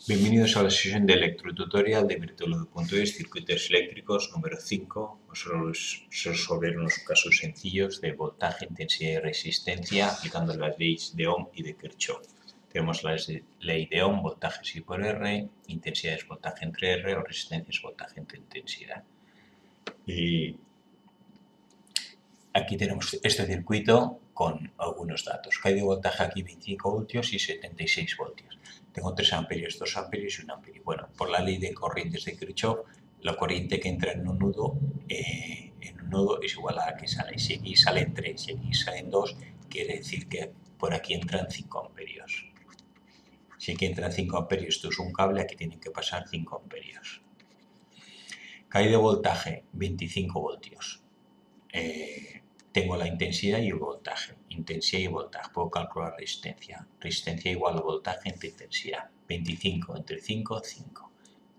Bienvenidos a la sesión de electrotutorial de Virtuolo.es, circuitos eléctricos número 5. Vamos a resolver unos casos sencillos de voltaje, intensidad y resistencia aplicando las leyes de Ohm y de Kirchhoff. Tenemos la ley de Ohm, voltaje es I por R, intensidad es voltaje entre R o resistencia es voltaje entre intensidad. Y aquí tenemos este circuito con algunos datos. Hay de voltaje aquí 25 voltios y 76 voltios. Tengo 3 amperios, 2 amperios y 1 amperio. Bueno, por la ley de corrientes de Kirchhoff, la corriente que entra en un nudo es igual a la que sale. Si aquí salen 3 y aquí salen 2, quiere decir que por aquí entran 5 amperios. Si aquí entran 5 amperios, esto es un cable, aquí tienen que pasar 5 amperios. Caída de voltaje, 25 voltios. Tengo la intensidad y el voltaje. Intensidad y voltaje. Puedo calcular resistencia. Resistencia igual a voltaje entre intensidad. 25 entre 5, 5.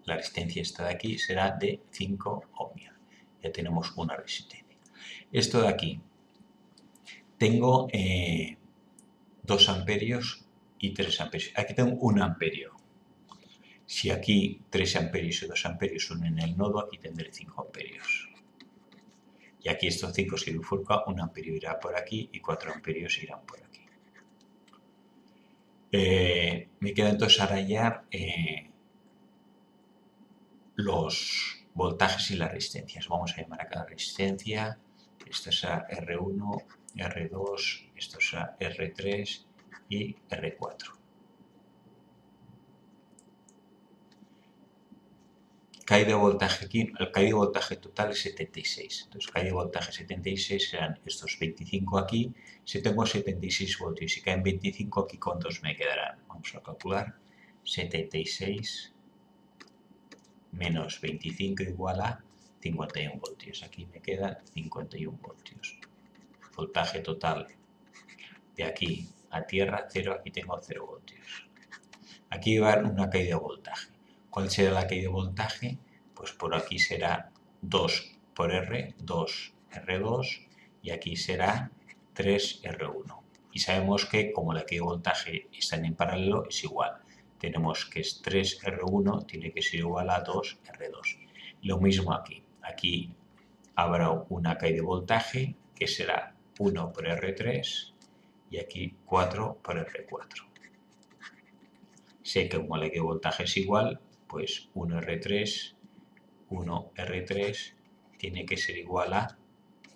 La resistencia esta de aquí será de 5 ohmios. Ya tenemos una resistencia. Esto de aquí. Tengo 2 amperios y 3 amperios. Aquí tengo 1 amperio. Si aquí 3 amperios y 2 amperios son en el nodo, aquí tendré 5 amperios. Y aquí estos 5 se bifurcan, 1 amperio irá por aquí y 4 amperios irán por aquí. Me queda entonces hallar los voltajes y las resistencias. Vamos a llamar a cada resistencia. Esto es a R1, R2, esto es a R3 y R4. Caída de voltaje aquí, el caída de voltaje total es 76. Entonces, caída de voltaje 76 serán estos 25 aquí. Si tengo 76 voltios y caen 25 aquí, ¿cuántos me quedarán? Vamos a calcular. 76 menos 25 igual a 51 voltios. Aquí me quedan 51 voltios. Voltaje total de aquí a tierra, 0. Aquí tengo 0 voltios. Aquí va a haber una caída de voltaje. ¿Cuál será la caída de voltaje? Pues por aquí será 2 por R, 2 R2 y aquí será 3 R1. Y sabemos que como la caída de voltaje están en paralelo es igual. Tenemos que es 3 R1 tiene que ser igual a 2 R2. Lo mismo aquí. Aquí habrá una caída de voltaje que será 1 por R3 y aquí 4 por R4. Sé que como la caída de voltaje es igual, pues 1R3 tiene que ser igual a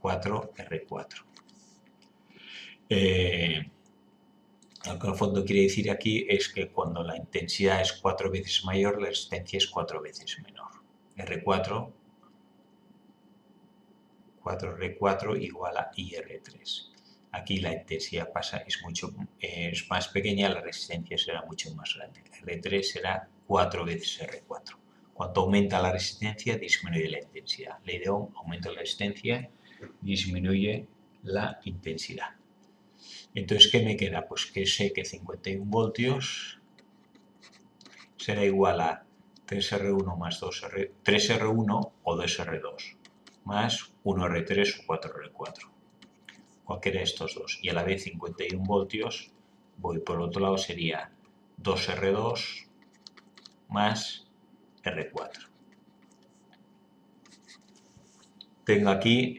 4R4. Lo que en el fondo quiere decir aquí es que cuando la intensidad es 4 veces mayor, la resistencia es 4 veces menor. R4, 4R4 igual a IR3. Aquí la intensidad es más pequeña, la resistencia será mucho más grande. R3 será 4 veces R4. Cuanto aumenta la resistencia, disminuye la intensidad. Ley de Ohm, aumenta la resistencia, disminuye la intensidad. Entonces, ¿qué me queda? Pues que sé que 51 voltios será igual a 3R1 más 3R1 o 2R2 más 1R3 o 4R4. Cualquiera de estos dos. Y a la vez 51 voltios, voy por el otro lado, sería 2R2 más R4. Tengo aquí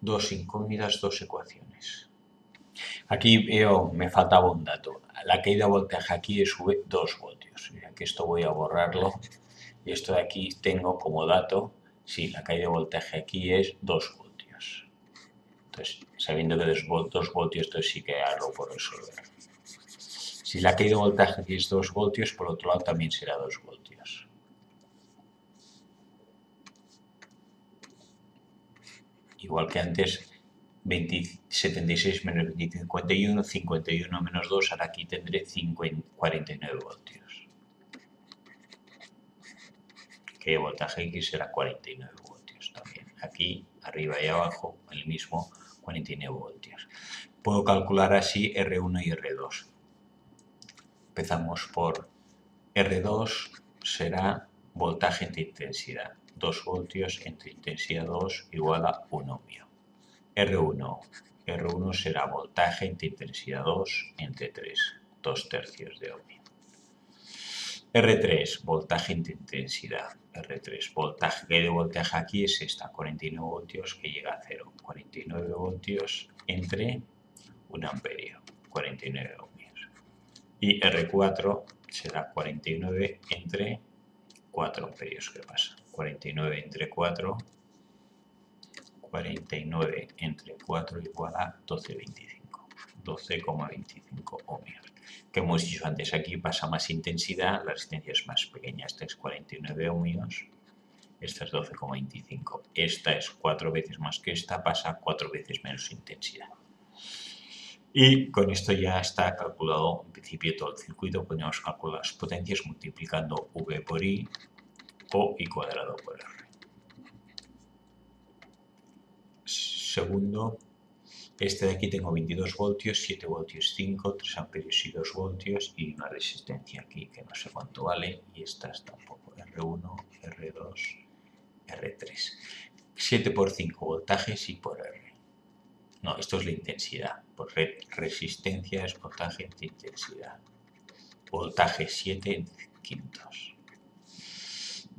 dos incógnitas, dos ecuaciones. Aquí veo, me faltaba un dato. La caída de voltaje aquí es 2 voltios. Aquí esto voy a borrarlo. Y esto de aquí tengo como dato, sí, la caída de voltaje aquí es 2 voltios. Entonces, sabiendo que 2 voltios, entonces sí que hay algo por resolver. Si la caída de voltaje aquí es 2 voltios, por otro lado también será 2 voltios. Igual que antes, 76 menos 20, 51, 51 menos 2, ahora aquí tendré 49 voltios. Que el voltaje X será 49 voltios también. Aquí, arriba y abajo, el mismo 49 voltios. Puedo calcular así R1 y R2. Empezamos por R2, será voltaje entre intensidad. 2 voltios entre intensidad 2 igual a 1 ohmio. R1 será voltaje entre intensidad 2 entre 3. 2/3 de ohmio. R3, voltaje entre intensidad. R3, voltaje, que de voltaje aquí es esta, 49 voltios que llega a 0. 49 voltios entre 1 amperio, 49 ohmios. Y R4 será 49 entre 4 amperios. ¿Qué pasa? 49 entre 4, 49 entre 4 igual a 12,25. 12,25 ohmios. Que hemos dicho antes, aquí pasa más intensidad, la resistencia es más pequeña. Esta es 49 ohmios, esta es 12,25. Esta es 4 veces más que esta, pasa 4 veces menos intensidad. Y con esto ya está calculado en principio todo el circuito. Podemos calcular las potencias multiplicando V por I o I cuadrado por R. Segundo, este de aquí tengo 22 voltios, 7 voltios 5, 3 amperios y 2 voltios y una resistencia aquí que no sé cuánto vale y esta está un poco R1, R2, R3. 7 por 5 voltajes y por R. No, esto es la intensidad. Por resistencia es voltaje entre intensidad. Voltaje 7 quintos.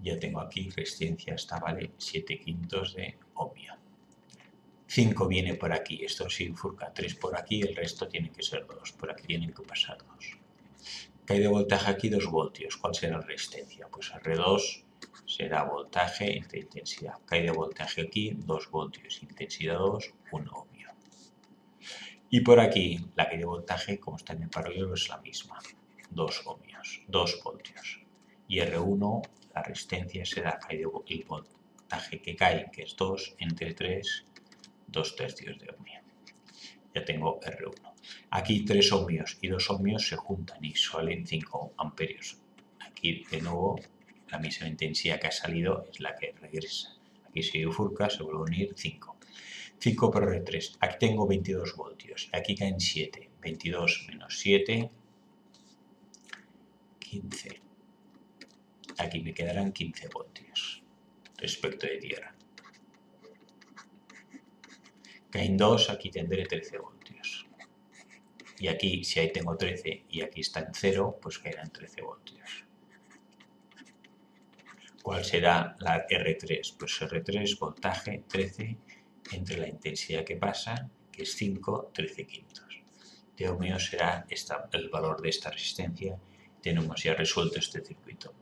Ya tengo aquí resistencia, esta vale 7 quintos de ohmio. 5 viene por aquí, esto se bifurca 3 por aquí, el resto tiene que ser 2, por aquí tienen que pasar 2. ¿Qué hay de voltaje aquí? 2 voltios. ¿Cuál será la resistencia? Pues R2 será voltaje entre intensidad. ¿Qué hay de voltaje aquí? 2 voltios, intensidad 2, 1 ohmio. Y por aquí, la que hay de voltaje, como está en el paralelo, es la misma, 2 ohmios, 2 voltios. Y R1, la resistencia será el voltaje que cae, que es 2 entre 3, 2/3 de ohmio. Ya tengo R1. Aquí 3 ohmios y 2 ohmios se juntan y salen 5 amperios. Aquí de nuevo la misma intensidad que ha salido es la que regresa. Aquí se bifurca, se vuelve a unir 5. 5 por R3. Aquí tengo 22 voltios. Aquí caen 7. 22 menos 7, 15. Aquí me quedarán 15 voltios respecto de tierra. Caen 2, aquí tendré 13 voltios. Y aquí, si ahí tengo 13 y aquí está en 0, pues caerán 13 voltios. ¿Cuál será la R3? Pues R3, voltaje 13 entre la intensidad que pasa, que es 5, 13 quintos. De ohmio será el valor de esta resistencia. Tenemos ya resuelto este circuito.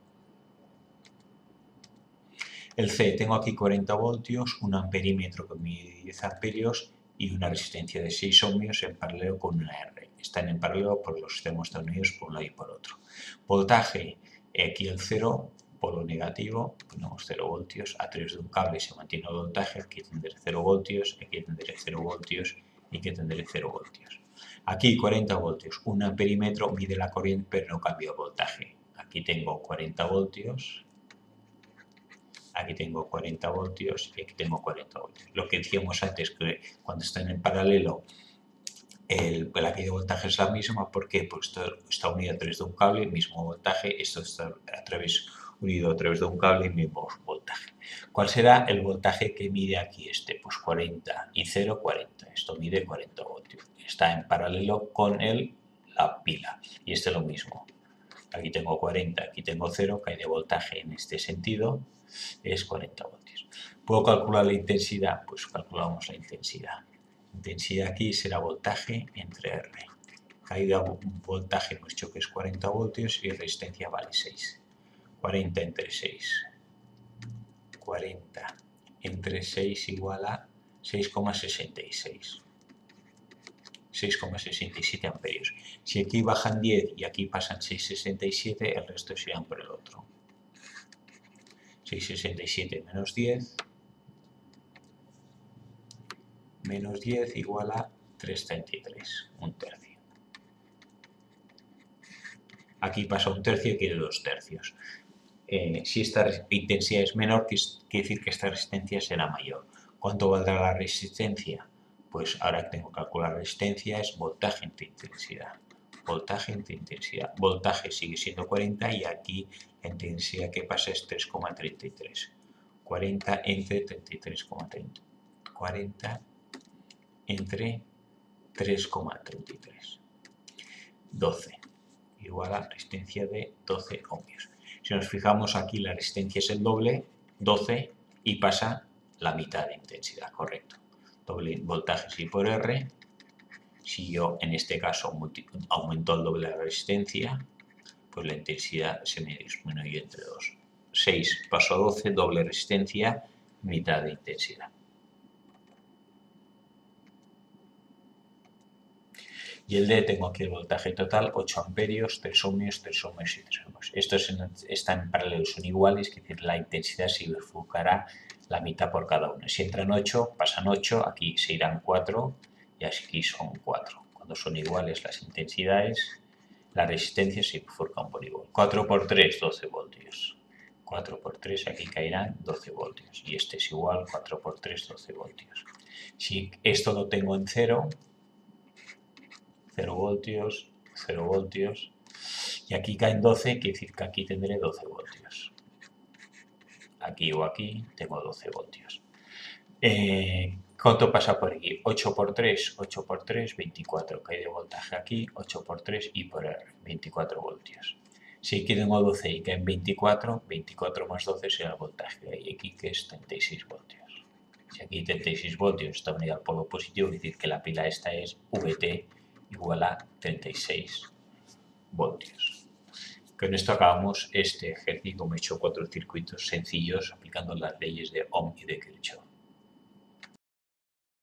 El C, tengo aquí 40 voltios, un amperímetro que mide 10 amperios y una resistencia de 6 ohmios en paralelo con una R. Están en paralelo porque los extremos están unidos por un lado y por otro. Voltaje, aquí el 0, polo negativo, ponemos 0 voltios, a través de un cable se mantiene el voltaje, aquí tendré 0 voltios, aquí tendré 0 voltios y aquí tendré 0 voltios. Aquí 40 voltios, un amperímetro mide la corriente pero no cambia el voltaje. Aquí tengo 40 voltios. Aquí tengo 40 voltios y aquí tengo 40 voltios. Lo que decíamos antes, que cuando están en paralelo, la caída de voltaje es la misma. ¿Por qué? Porque esto está unido a través de un cable, mismo voltaje. Esto está unido a través de un cable, mismo voltaje. ¿Cuál será el voltaje que mide aquí este? Pues 40 y 0, 40. Esto mide 40 voltios. Está en paralelo con la pila. Y este es lo mismo. Aquí tengo 40, aquí tengo 0, caída de voltaje en este sentido es 40 voltios. ¿Puedo calcular la intensidad? Pues calculamos la intensidad. Intensidad aquí será voltaje entre R. Caída voltaje hemos dicho que es 40 voltios y resistencia vale 6. 40 entre 6. 40 entre 6 igual a 6,66. 6,67 amperios. Si aquí bajan 10 y aquí pasan 6,67, el resto se irán por el otro. 6,67 menos 10, menos 10 igual a 3,33, un tercio. Aquí pasa un tercio y quiere 2 tercios. Si esta intensidad es menor, quiere decir que esta resistencia será mayor. ¿Cuánto valdrá la resistencia? Pues ahora que tengo que calcular la resistencia es voltaje entre intensidad. Voltaje entre intensidad. Voltaje sigue siendo 40 y aquí la intensidad que pasa es 3,33. 40 entre 33,30. 40 entre 3,33. 12. igual a resistencia de 12 ohmios. Si nos fijamos aquí, la resistencia es el doble, 12, y pasa la mitad de intensidad, correcto. Doble voltaje I por R. Si yo en este caso aumento el doble de la resistencia, pues la intensidad se me disminuye entre 2. 6 paso a 12, doble resistencia, mitad de intensidad. Y el D, tengo aquí el voltaje total, 8 amperios, 3 ohmios, 3 ohmios y 3 ohmios. Estos están paralelos, son iguales, es decir, la intensidad se bifurcará la mitad por cada uno. Si entran 8, pasan 8, aquí se irán 4 y aquí son 4. Cuando son iguales las intensidades, las resistencias se bifurcan por igual. 4 por 3, 12 voltios. 4 por 3, aquí caerán 12 voltios. Y este es igual, 4 por 3, 12 voltios. Si esto lo tengo en 0, 0 voltios, 0 voltios, y aquí caen 12, quiere decir que aquí tendré 12 voltios. Aquí o aquí tengo 12 voltios. ¿Cuánto pasa por aquí? 8 por 3, 8 por 3, 24. Cae de voltaje aquí, 8 por 3 y por R, 24 voltios. Si aquí tengo 12 y caen 24, 24 más 12 será el voltaje de aquí, que es 36 voltios. Si aquí 36 voltios está unida al polo positivo, quiere decir que la pila esta es VT igual a 36 voltios. Con esto acabamos este ejercicio. Como he hecho 4 circuitos sencillos aplicando las leyes de Ohm y de Kirchhoff.